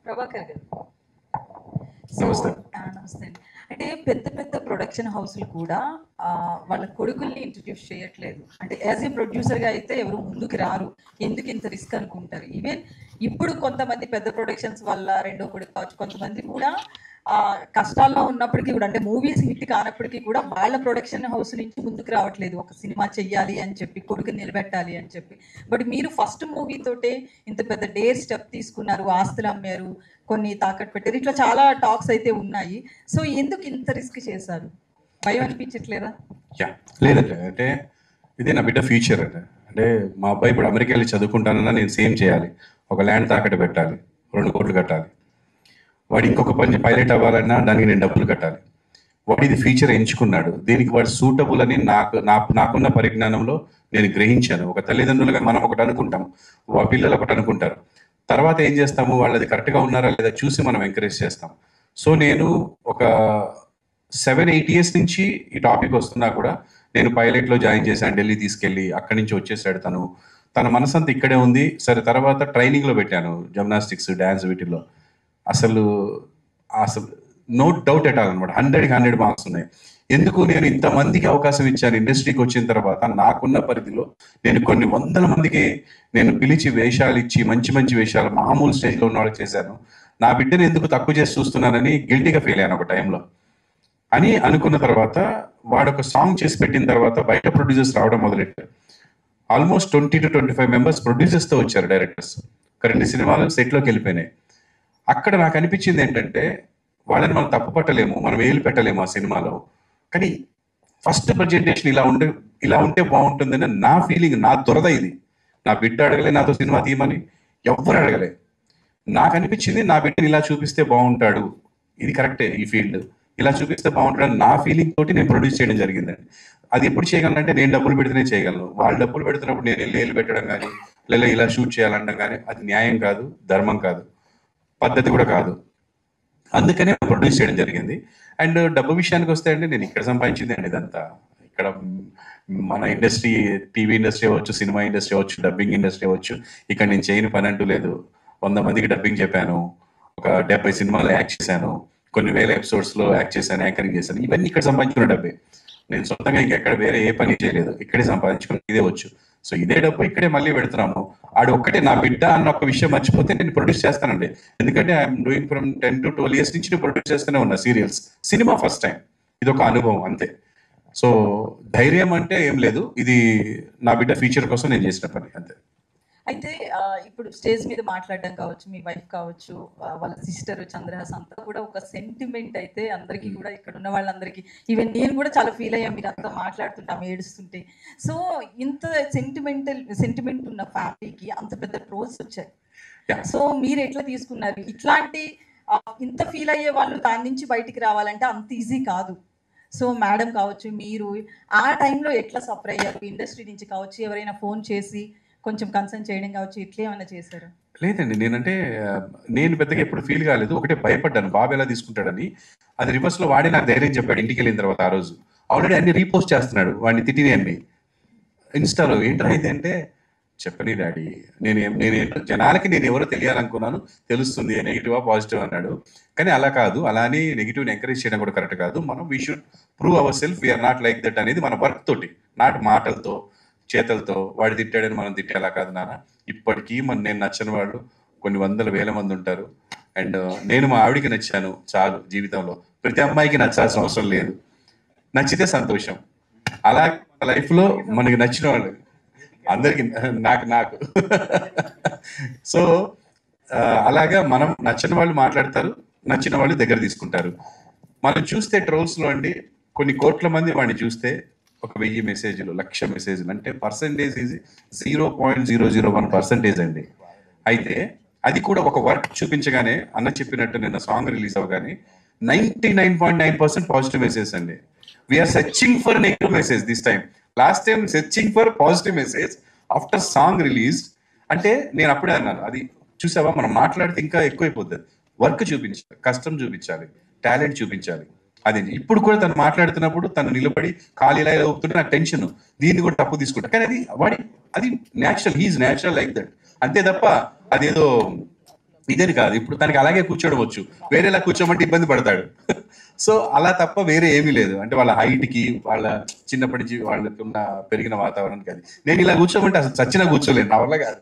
ప్రభాకర్ గారు. నమస్తే. నమస్తే అండి. అంటే పెద్ద పెద్ద ప్రొడక్షన్ హౌస్లు కూడా వాళ్ళ కొడుకుల్ని ఇంట్రడ్యూస్ చేయట్లేదు. అంటే యాజ్ ఏ ప్రొడ్యూసర్గా అయితే ఎవరు ముందుకు రారు, ఎందుకు ఇంత రిస్క్ అనుకుంటారు. ఈవెన్ ఇప్పుడు కొంతమంది పెద్ద ప్రొడక్షన్స్ వల్ల రెండో కొడుకు కావచ్చు, కొంతమంది కూడా కష్టాల్లో ఉన్నప్పటికీ కూడా, అంటే మూవీస్ హిట్ కానప్పటికీ కూడా వాళ్ళ ప్రొడక్షన్ హౌస్ నుంచి ముందుకు రావట్లేదు. ఒక సినిమా చెయ్యాలి అని చెప్పి, కొడుకుని నిలబెట్టాలి అని చెప్పి. బట్ మీరు ఫస్ట్ మూవీ తోటే ఇంత పెద్ద డేర్ స్టెప్ తీసుకున్నారు, ఆస్తులు అమ్మారు, కొన్ని తాకట్టు పెట్టారు, ఇట్లా చాలా టాక్స్ అయితే ఉన్నాయి. సో ఎందుకు ఇంత రిస్క్ చేశారు? భయం అనిపించట్లేదా? లేదండి, అంటే ఇదే నా బిడ్డ ఫ్యూచర్ అండి. అంటే మా అబ్బాయి ఇప్పుడు అమెరికా వెళ్ళి చదువుకుంటానన్నా నేను సేమ్ చేయాలి. ఒక ల్యాండ్ తాకట్టు పెట్టాలి, 2 కోట్లు కట్టాలి. వాడు ఇంకొక పని పైలట్ అవ్వాలన్నా దానికి నేను డబ్బులు కట్టాలి. వాడు ఇది ఫ్యూచర్ ఎంచుకున్నాడు, దీనికి వాడు సూటబుల్ అని నాకున్న పరిజ్ఞానంలో నేను గ్రహించాను. ఒక తల్లిదండ్రులుగా మనం ఒకటి అనుకుంటాం, పిల్లలు ఒకటి అనుకుంటారు. తర్వాత ఏం చేస్తాము, వాళ్ళది కరెక్ట్గా ఉన్నారా లేదా చూసి మనం ఎంకరేజ్ చేస్తాం. సో నేను ఒక 7-8 ఇయర్స్ నుంచి ఈ టాపిక్ వస్తున్నా కూడా నేను పైలట్లో జాయిన్ చేశాను, ఢిల్లీ తీసుకెళ్ళి అక్కడి నుంచి వచ్చేసాడు తన మనసంతా ఇక్కడే ఉంది. సరే, తర్వాత ట్రైనింగ్లో పెట్టాను, జిమ్నాస్టిక్స్, డ్యాన్స్, వీటిల్లో అసలు నో డౌట్ ఎట్ ఆల్ అనమాట. 100కి 100 మార్క్స్ ఉన్నాయి. ఎందుకు నేను ఇంతమందికి అవకాశం ఇచ్చాను. ఇండస్ట్రీకి వచ్చిన తర్వాత నాకున్న పరిధిలో నేను కొన్ని వందల మందికి నేను పిలిచి వేషాలు ఇచ్చి, మంచి మంచి వేషాలు మామూలు స్టేజ్లో ఉన్న వాళ్ళకి చేశాను. నా బిడ్డను ఎందుకు తక్కువ చేసి చూస్తున్నానని గిల్టీగా ఫీల్ అయ్యాను ఒక టైంలో. అని అనుకున్న తర్వాత వాడు ఒక సాంగ్ చేసి పెట్టిన తర్వాత బయట ప్రొడ్యూసర్స్ రావడం మొదలెట్టారు. ఆల్మోస్ట్ 20 to 25 మెంబర్స్ ప్రొడ్యూసర్స్తో వచ్చారు, డైరెక్టర్స్. 2 సినిమాలు సెట్లోకి వెళ్ళిపోయినాయి. అక్కడ నాకు అనిపించింది ఏంటంటే, వాళ్ళని మనం తప్పు పట్టలేము, మనం వేలు పెట్టలేము ఆ సినిమాలో. కానీ ఫస్ట్ ప్రజెంటేషన్ ఇలా ఉంటే బాగుంటుందని నా ఫీలింగ్, నా దురద ఇది. నా బిడ్డ అడగలే నాతో సినిమా తీయమని, ఎవ్వరు అడగలే. నాకు అనిపించింది నా బిడ్డని ఇలా చూపిస్తే బాగుంటాడు, ఇది కరెక్టే, ఈ ఫీల్డ్ ఇలా చూపిస్తే బాగుంటాడు నా ఫీలింగ్ తోటి నేను ప్రొడ్యూస్ చేయడం జరిగిందండి. అది ఎప్పుడు చేయగలనంటే, నేను డబ్బులు పెడితేనే చేయగలను. వాళ్ళు డబ్బులు పెడుతున్నప్పుడు నేను లేలు పెట్టడం కానీ, లేదా ఇలా షూట్ చేయాలనడం కానీ అది న్యాయం కాదు, ధర్మం కాదు, పద్ధతి కూడా కాదు. అందుకనే ప్రొడ్యూస్ చేయడం జరిగింది. అండ్ డబ్బు విషయానికి వస్తే అండి, నేను ఇక్కడ సంపాదించింది అండి ఇదంతా. ఇక్కడ మన ఇండస్ట్రీ, టీవీ ఇండస్ట్రీ అవ్వచ్చు, సినిమా ఇండస్ట్రీ అవ్వచ్చు, డబ్బింగ్ ఇండస్ట్రీ అవ్వచ్చు, ఇక్కడ నేను చేయని పని అంటూ లేదు. 100 మందికి డబ్బింగ్ చెప్పాను, ఒక 70 సినిమాలు యాక్ట్ చేశాను, కొన్ని వేల ఎపిసోడ్స్లో యాక్ట్ చేశాను, యాంకరింగ్ చేశాను. ఇవన్నీ ఇక్కడ సంపాదించుకున్న డబ్బే. నేను సొంతంగా ఇంకెక్కడ వేరే ఏ పని చేయలేదు, ఇక్కడే సంపాదించుకుని ఇదే వచ్చు. సో ఇదే డబ్బు ఇక్కడే మళ్ళీ పెడుతున్నాము. ఆడు ఒక్కటే నా బిడ్డ అన్న ఒక విషయం మర్చిపోతే నేను ప్రొడ్యూస్ చేస్తానండి. ఎందుకంటే I'm doing from 10 to 12 years నుంచి నేను ప్రొడ్యూస్ చేస్తూనే ఉన్నా సీరియల్స్. సినిమా ఫస్ట్ టైం, ఇది ఒక అనుభవం అంతే. సో ధైర్యం అంటే ఏం లేదు, ఇది నా బిడ్డ ఫ్యూచర్ కోసం నేను చేసిన పని అంతే. అయితే ఇప్పుడు స్టేజ్ మీద మాట్లాడడం కావచ్చు, మీ వైఫ్ కావచ్చు, వాళ్ళ సిస్టర్ చంద్రహాస్ అంతా కూడా ఒక సెంటిమెంట్ అయితే అందరికీ కూడా, ఇక్కడ ఉన్న వాళ్ళందరికీ, ఈవెన్ నేను కూడా చాలా ఫీల్ అయ్యాను మీరు అంతా మాట్లాడుతుంటాం ఏడుస్తుంటే. సో ఇంత సెంటిమెంట్ ఉన్న ఫ్యామిలీకి అంత పెద్ద ట్రోల్స్ వచ్చాయి. సో మీరు ఎట్లా తీసుకున్నారు? ఇట్లాంటి ఇంత ఫీల్ అయ్యే వాళ్ళు దాని నుంచి బయటికి రావాలంటే అంత ఈజీ కాదు. సో మేడం కావచ్చు, మీరు ఆ టైంలో ఎట్లా సఫర్ అయ్యారు? ఇండస్ట్రీ నుంచి కావచ్చు, ఎవరైనా ఫోన్ చేసి కొంచెం కన్సర్న్ చేయడం కావచ్చు, ఇట్లా ఏమైనా చేశారు? లేదండి, నేను పెద్దగా ఎప్పుడు ఫీల్ కాలేదు. ఒకటే భయపడ్డాను, బాబు ఎలా తీసుకుంటాడని. అది రివర్స్లో వాడే నాకు ధైర్యం చెప్పాడు. ఇంటికి వెళ్ళిన తర్వాత ఆ రోజు ఆల్రెడీ అన్ని రీపోస్ట్ చేస్తున్నాడు, వాడిని తిట్టిని అన్ని ఇన్స్టాలో. ఏంటైతే అంటే, చెప్పని డాడీ, నేను జనాలకి నేను ఎవరో తెలియాలనుకున్నాను, తెలుస్తుంది, నెగిటివా పాజిటివ్ అన్నాడు. కానీ అలా కాదు, అలా అని నెగిటివ్ని ఎంకరేజ్ చేయడం కూడా కరెక్ట్ కాదు. మనం we should prove our self, we are not like that అనేది మన వర్క్ తోటి, నాట్ మాటలతో చేతలతో. వాడు తిట్టాడని మనం తిట్టేలా కాదు నాన్న. ఇప్పటికీ నేను నచ్చని వాళ్ళు కొన్ని 100,000 మంది ఉంటారు. అండ్ నేను మా ఆవిడికి నచ్చాను చాలు జీవితంలో. ప్రతి అమ్మాయికి నచ్చాల్సిన అవసరం లేదు, నచ్చితే సంతోషం. అలా లైఫ్లో మనకి నచ్చిన వాళ్ళు అందరికి, నాకు సో అలాగా మనం నచ్చిన వాళ్ళు మాట్లాడతారు, నచ్చిన వాళ్ళు దగ్గర తీసుకుంటారు. మనం చూస్తే ట్రోల్స్లో అండి, కొన్ని కోట్ల మంది వాడిని చూస్తే ఒక 1000 మెసేజ్లు, 1,00,000 మెసేజ్లు, అంటే పర్సంటేజ్ ఈజ్ 0.001% అండి. అయితే అది కూడా ఒక వర్క్ చూపించగానే, అన్న చెప్పినట్టు నిన్న సాంగ్ రిలీజ్ అవగానే 99.9% పాజిటివ్ మెసేజ్ అండి. We are searching for negative message this time. Last time searching for positive message after song release. అంటే నేను అప్పుడే అన్నాను, అది చూసావా, మనం మాట్లాడితే ఇంకా ఎక్కువైపోతుంది. వర్క్ చూపించాలి, కష్టం చూపించాలి, టాలెంట్ చూపించాలి. అది ఇప్పుడు కూడా తను మాట్లాడుతున్నప్పుడు తను నిలబడి కాలు ఇలా ఊపుతుంటే నాకు టెన్షన్, దీన్ని కూడా తప్పు తీసుకుంటా. కానీ అది natural, he is natural like that, అంతే తప్ప అదేదో ఇదని కాదు, ఇప్పుడు తనకి అలాగే కూర్చోడవచ్చు, వేరేలా కూర్చోమంటే ఇబ్బంది పడతాడు. సో అలా తప్ప వేరే ఏమీ లేదు. అంటే వాళ్ళ హైట్కి, వాళ్ళ చిన్నప్పటి నుంచి వాళ్ళకి ఉన్న పెరిగిన వాతావరణానికి అది. నేను ఇలా కూర్చోమంటే అసలు చచ్చినా కూర్చోలేను, నా వల్ల కాదు.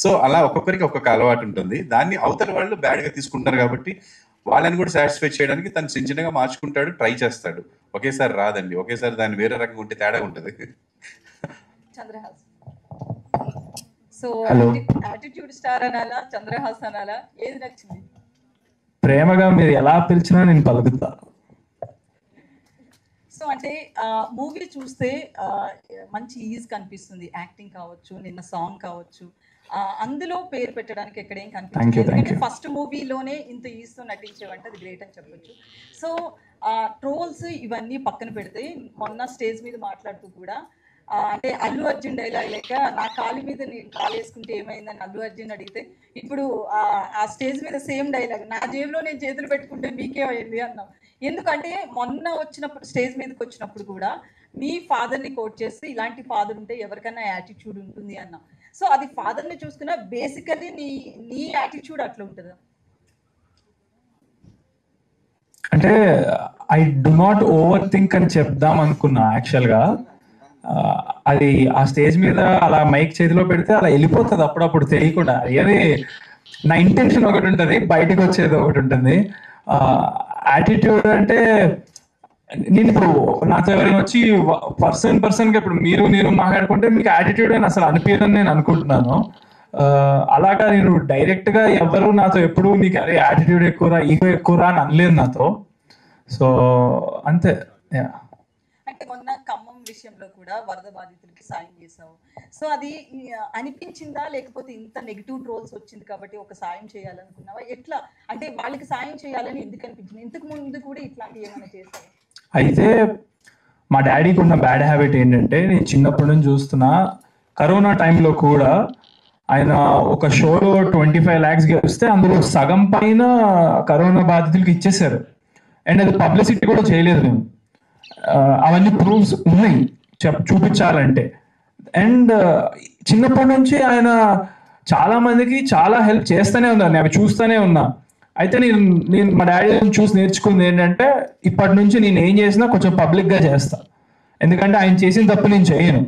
సో అలా ఒక్కొక్కరికి ఒక్కొక్క అలవాటు ఉంటుంది. దాన్ని అవతల వాళ్ళు బ్యాడ్గా తీసుకుంటారు కాబట్టి వాళ్ళని కూడా సాటిస్ఫై చేయడానికి తను చిన్నగా మార్చుకుంటాడు, ట్రై చేస్తాడు. ఒకేసారి రాదండి, ఒకేసారి దాన్ని వేరే రకంగా ఉంటే తేడా ఉంటుంది. Chandrahas. So hello. Attitude star అనాలా, చంద్రహాస్ అనాలా, ఏది నచ్చింది? ప్రేమగా మీరు ఎలా పిలిచినా నేను పలుకుతా. సో అంటే మూవీ చూస్తే మంచి ఈజ్ కనిపిస్తుంది, యాక్టింగ్ కావచ్చు, నిన్న సాంగ్ కావచ్చు, అందులో పేరు పెట్టడానికి ఎక్కడేం కనిపించింది. ఎందుకంటే ఫస్ట్ మూవీలోనే ఇంత ఈజ్తో నటించేవంటే అది గ్రేట్ అని చెప్పొచ్చు. సో ట్రోల్స్ ఇవన్నీ పక్కన పెడితే మొన్న స్టేజ్ మీద మాట్లాడుతూ కూడా అంటే అల్లు అర్జున్ డైలాగ్ లెక్క నా కాలు మీద నేను కాలు వేసుకుంటే ఏమైందని అల్లు అర్జున్ అడిగితే ఇప్పుడు ఆ స్టేజ్ మీద సేమ్ డైలాగ్, నా జేబులో నేను చేతులు పెట్టుకుంటే మీకేమైంది అన్నాం. ఎందుకంటే మొన్న వచ్చినప్పుడు స్టేజ్ మీదకి వచ్చినప్పుడు కూడా మీ ఫాదర్ని కోట్ చేసి ఇలాంటి ఫాదర్ ఉంటే ఎవరికైనా యాటిట్యూడ్ ఉంటుంది అన్నాం. సో అది ఫాదర్ని చూసుకున్నా బేసికలీ నీ యాటిట్యూడ్ అట్లా ఉంటుందా? అంటే I do not over think అని చెప్దాం అనుకున్నా యాక్చువల్గా. అది ఆ స్టేజ్ మీద అలా మైక్ చేతిలో పెడితే అలా వెళ్ళిపోతుంది అప్పుడప్పుడు తెలియకుండా. అది నా ఇంటెన్షన్ ఒకటి ఉంటుంది, బయటకు వచ్చేది ఒకటి ఉంటుంది. యాటిట్యూడ్ అంటే నేను ఇప్పుడు నాతో ఎవరైనా వచ్చి పర్సన్గా ఇప్పుడు మీరు నేను మాట్లాడుకుంటే మీకు యాటిట్యూడ్ అని అసలు అనిపించదని నేను అనుకుంటున్నాను. అలాగా నేను డైరెక్ట్గా ఎవరు నాతో ఎప్పుడు నీకు అరే యాటిట్యూడ్ ఎక్కువరా, ఈగో ఎక్కువరా అని అనలేదు నాతో. సో అంతే. అంటే మొన్న ఖమ్మం విషయంలో కూడా వరద బాధితులకి సాయం చేసావు. సో అది అనిపించిందా, లేకపోతే ఇంత నెగిటివ్ ట్రోల్స్ వచ్చింది కాబట్టి ఒక సాయం చేయాలనుకున్నావా? ఎట్లా అంటే వాళ్ళకి సాయం చేయాలని ఎందుకు అనిపించింది? ఇంతకు ముందు కూడా ఇట్లాంటి ఏమైనా చేసావు? అయితే మా డాడీకి ఉన్న బ్యాడ్ హ్యాబిట్ ఏంటంటే, నేను చిన్నప్పటి నుంచి చూస్తున్నా, కరోనా టైంలో కూడా ఆయన ఒక షోలో 25 lakhs గెలిస్తే అందులో సగం పైన కరోనా బాధితులకి ఇచ్చేసారు. అండ్ అది పబ్లిసిటీ కూడా చేయలేదు మేము. అవన్నీ ప్రూఫ్స్ ఉన్నాయి చూపించాలంటే. అండ్ చిన్నప్పటి నుంచి ఆయన చాలా మందికి చాలా హెల్ప్ చేస్తూనే ఉన్నారు, నేను అవి చూస్తూనే ఉన్నా. అయితే నేను మా డాడీ చూసి నేర్చుకుంది ఏంటంటే, ఇప్పటి నుంచి నేను ఏం చేసినా కొంచెం పబ్లిక్గా చేస్తా. ఎందుకంటే ఆయన చేసిన తప్పు నేను చేయను.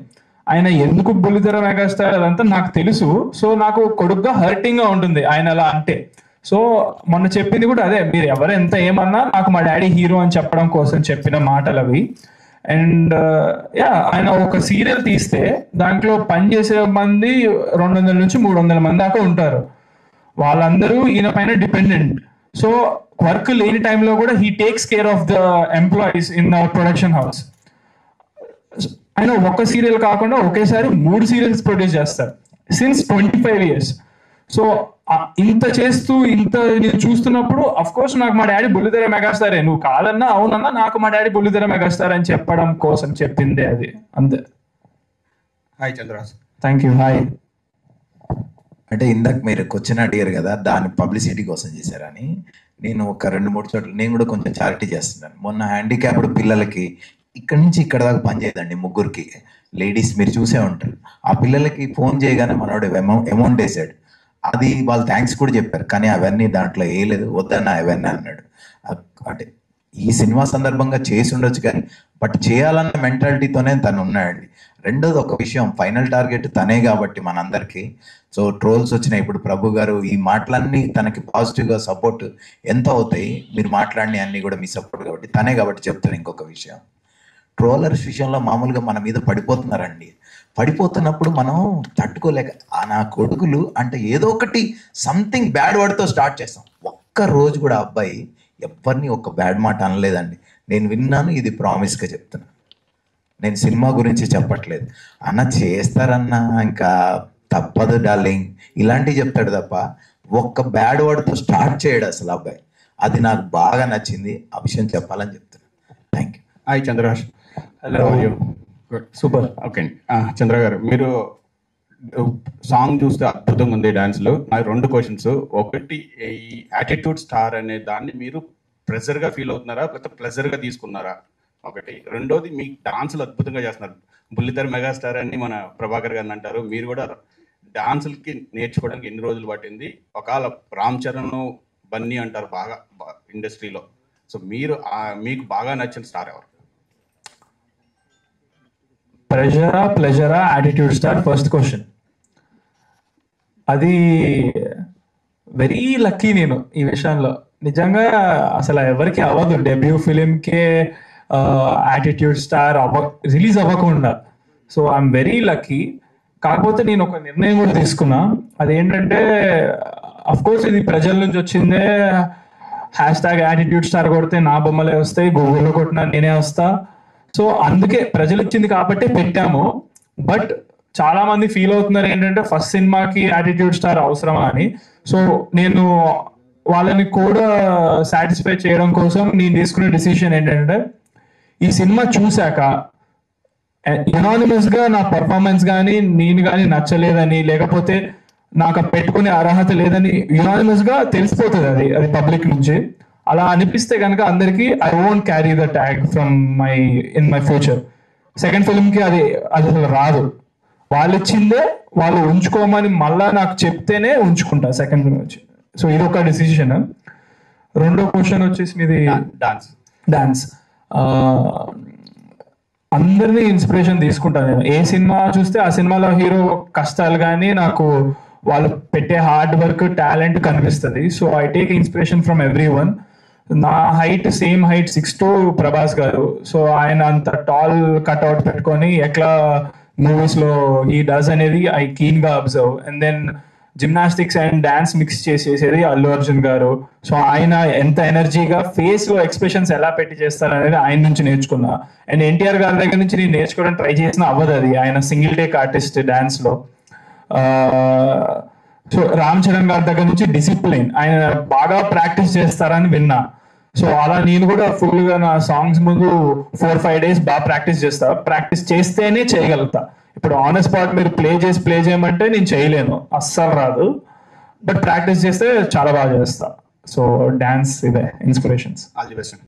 ఆయన ఎందుకు బుల్లితెర మెగాస్టార్ అదంతా నాకు తెలుసు. సో నాకు కొడుకుగా హర్టింగ్గా ఉంటుంది ఆయన అలా అంటే. సో మొన్న చెప్పింది కూడా అదే, మీరు ఎవరు ఎంత ఏమన్నా నాకు మా డాడీ హీరో అని చెప్పడం కోసం చెప్పిన మాటలు అవి. అండ్ ఆయన ఒక సీరియల్ తీస్తే దాంట్లో పనిచేసే మంది 200 నుంచి 300 మంది దాకా ఉంటారు. వాళ్ళందరూ ఈయన పైన డిపెండెంట్. సో వర్క్ లేని టైంలో కూడా he takes care of the employees in our production house. ఆయన ఒక్క సీరియల్ కాకుండా ఒకేసారి 3 serials ప్రొడ్యూస్ చేస్తారు సిన్స్ 25 years. సో ఇంత చేస్తూ ఇంత నేను చూస్తున్నప్పుడు అఫ్ కోర్స్ నాకు మా డాడీ బుల్లితెర మెగాస్టారే, నువ్వు కాదన్నా అవునన్నా నాకు మా డాడీ బుల్లితెర మెగాస్టార్ అని చెప్పడం కోసం చెప్పిందే అది, అంతే. Hi Chandraraj. Thank you. Hi. అంటే ఇందాక మీరు క్వశ్చన్ అడిగారు కదా, దాన్ని పబ్లిసిటీ కోసం చేశారని. నేను ఒక 2-3 చోట్ల నేను కూడా కొంచెం చారిటీ చేస్తున్నాను. మొన్న హ్యాండిక్యాప్డ్ పిల్లలకి ఇక్కడి నుంచి ఇక్కడ దాకా పనిచేయదండి, 3 లేడీస్ మీరు చూసే ఉంటారు. ఆ పిల్లలకి ఫోన్ చేయగానే మనోడు అమౌంట్ వేసాడు. అది వాళ్ళు థ్యాంక్స్ కూడా చెప్పారు, కానీ అవన్నీ దాంట్లో వేయలేదు, వద్దన్న అవన్నీ అన్నాడు. అంటే ఈ సినిమా సందర్భంగా చేసి ఉండొచ్చు కానీ బట్ చేయాలన్న మెంటాలిటీతోనే తను ఉన్నాడండి. రెండోది ఒక విషయం, ఫైనల్ టార్గెట్ తనే కాబట్టి మనందరికీ. సో ట్రోల్స్ వచ్చినాయి, ఇప్పుడు ప్రభు గారు ఈ మాటలన్నీ తనకి పాజిటివ్గా సపోర్ట్ ఎంత అవుతాయి, మీరు మాట్లాడిన అన్నీ కూడా మీ సపోర్ట్ కాబట్టి తనే కాబట్టి చెప్తాను. ఇంకొక విషయం, ట్రోలర్స్ విషయంలో మామూలుగా మన మీద పడిపోతున్నారండి. పడిపోతున్నప్పుడు మనం తట్టుకోలేక నా కొడుకులు అంటే ఏదో ఒకటి సంథింగ్ బ్యాడ్ వర్డ్తో స్టార్ట్ చేస్తాం. ఒక్క రోజు కూడా అబ్బాయి ఎవరిని ఒక బ్యాడ్ మాట అనలేదండి. నేను విన్నాను, ఇది ప్రామిస్గా చెప్తున్నా. నేను సినిమా గురించి చెప్పట్లేదు. అన్న చేస్తారన్నా ఇంకా తప్పదు డార్లింగ్ ఇలాంటివి చెప్తాడు తప్ప ఒక్క బ్యాడ్ వర్డ్తో స్టార్ట్ చేయడు అసలు అబ్బాయి. అది నాకు బాగా నచ్చింది, ఆ విషయం చెప్పాలని చెప్తున్నాను. Thank you. Hi Chandraraj. Hello. Super. Okay అండి. చంద్ర గారు, మీరు సాంగ్ చూస్తే అద్భుతంగా ఉంది, డాన్స్లో. నాకు 2 questions. ఒకటి, ఈ యాటిట్యూడ్ స్టార్ అనే దాన్ని మీరు ప్రెజర్గా ఫీల్ అవుతున్నారా లేకపోతే ప్లెజర్గా తీసుకున్నారా? ఒకటి. రెండోది, మీ డాన్సులు అద్భుతంగా చేస్తున్నారు. బుల్లితెర మెగాస్టార్ అని మన ప్రభాకర్ గారిని అంటారు, మీరు కూడా డాన్సులకి నేర్చుకోవడానికి ఎన్ని రోజులు పట్టింది? ఒకవేళ రామ్ చరణ్ బన్నీ అంటారు బాగా ఇండస్ట్రీలో, సో మీరు మీకు బాగా నచ్చిన స్టార్ ఎవరు? ప్లెజరా యాటిట్యూడ్ స్టార్? First question. అది వెరీ లక్కీ నేను ఈ విషయంలో. నిజంగా అసలు ఎవరికి అవ్వదు డెబ్యూ ఫిలింకే యాటిట్యూడ్ స్టార్ రిలీజ్ అవ్వకుండా. So I'm very lucky. కాకపోతే నేను ఒక నిర్ణయం కూడా తీసుకున్నా. అదేంటంటే అఫ్ కోర్స్ ఇది ప్రజల నుంచి వచ్చిందే. హ్యాష్ యాటిట్యూడ్ స్టార్ కొడితే నా బొమ్మలే వస్తాయి, గూగుల్లో కొట్టినా నేనే వస్తా. సో అందుకే ప్రజలు ఇచ్చింది కాబట్టి పెట్టాము. బట్ చాలా మంది ఫీల్ అవుతున్నారు ఏంటంటే ఫస్ట్ సినిమాకి యాటిట్యూడ్ స్టార్ అవసరమా అని. సో నేను వాళ్ళని కూడా సాటిస్ఫై చేయడం కోసం నేను తీసుకునే డిసిషన్ ఏంటంటే, ఈ సినిమా చూశాక యునానిమస్ గా నా పర్ఫార్మెన్స్ కానీ నేను కానీ నచ్చలేదని, లేకపోతే నాకు పెట్టుకునే అర్హత లేదని యునానిమస్ గా తెలిసిపోతుంది అది పబ్లిక్ నుంచి. అలా అనిపిస్తే కనుక అందరికి I won't carry the tag from in my future. Second film కి అది అసలు రాదు. వాళ్ళు ఇచ్చిందే వాళ్ళు ఉంచుకోమని మళ్ళా నాకు చెప్తేనే ఉంచుకుంటా సెకండ్ ఫిల్మ్ వచ్చి. సో ఇది ఒక డిసిషన్. రెండో క్వశ్చన్ వచ్చేసి మీది డాన్స్. అందరినీ ఇన్స్పిరేషన్ తీసుకుంటాను నేను. ఏ సినిమా చూస్తే ఆ సినిమాలో హీరో కష్టాలు కానీ నాకు వాళ్ళు పెట్టే హార్డ్ వర్క్, టాలెంట్ కనిపిస్తుంది. So I take inspiration from every one. నా హైట్ సేమ్ హైట్ 6'2" ప్రభాస్ గారు. సో ఆయన అంత టాల్ కట్అవుట్ పెట్టుకొని ఎట్లా మూవీస్ లో ఈ డస్ అనేది ఐ కీన్ గా observe. And then gymnastics and dance mix చేసేది అల్లు అర్జున్ గారు. సో ఆయన ఎంత ఎనర్జీగా ఫేస్ లో ఎక్స్ప్రెషన్స్ ఎలా పెట్టి చేస్తారు అనేది ఆయన నుంచి నేర్చుకున్నా. అండ్ ఎన్టీఆర్ గారి దగ్గర నుంచి నేను నేర్చుకోవడం ట్రై చేసిన అవ్వదు అది. ఆయన సింగిల్ టేక్ ఆర్టిస్ట్ డాన్స్ లో. సో రామ్ చరణ్ గారి దగ్గర నుంచి డిసిప్లిన్, ఆయన బాగా ప్రాక్టీస్ చేస్తారని విన్నా. సో అలా నేను కూడా ఫుల్ గా నా సాంగ్స్ ముందు 4-5 days బాగా ప్రాక్టీస్ చేస్తా. ప్రాక్టీస్ చేస్తేనే చేయగలుగుతా. ఇప్పుడు ఆన్ స్పాట్ మీరు ప్లే చేయమంటే నేను చేయలేను, అస్సలు రాదు. బట్ ప్రాక్టీస్ చేస్తే చాలా బాగా చేస్తా. సో డాన్స్ ఇదే ఇన్స్పిరేషన్స్. All the best.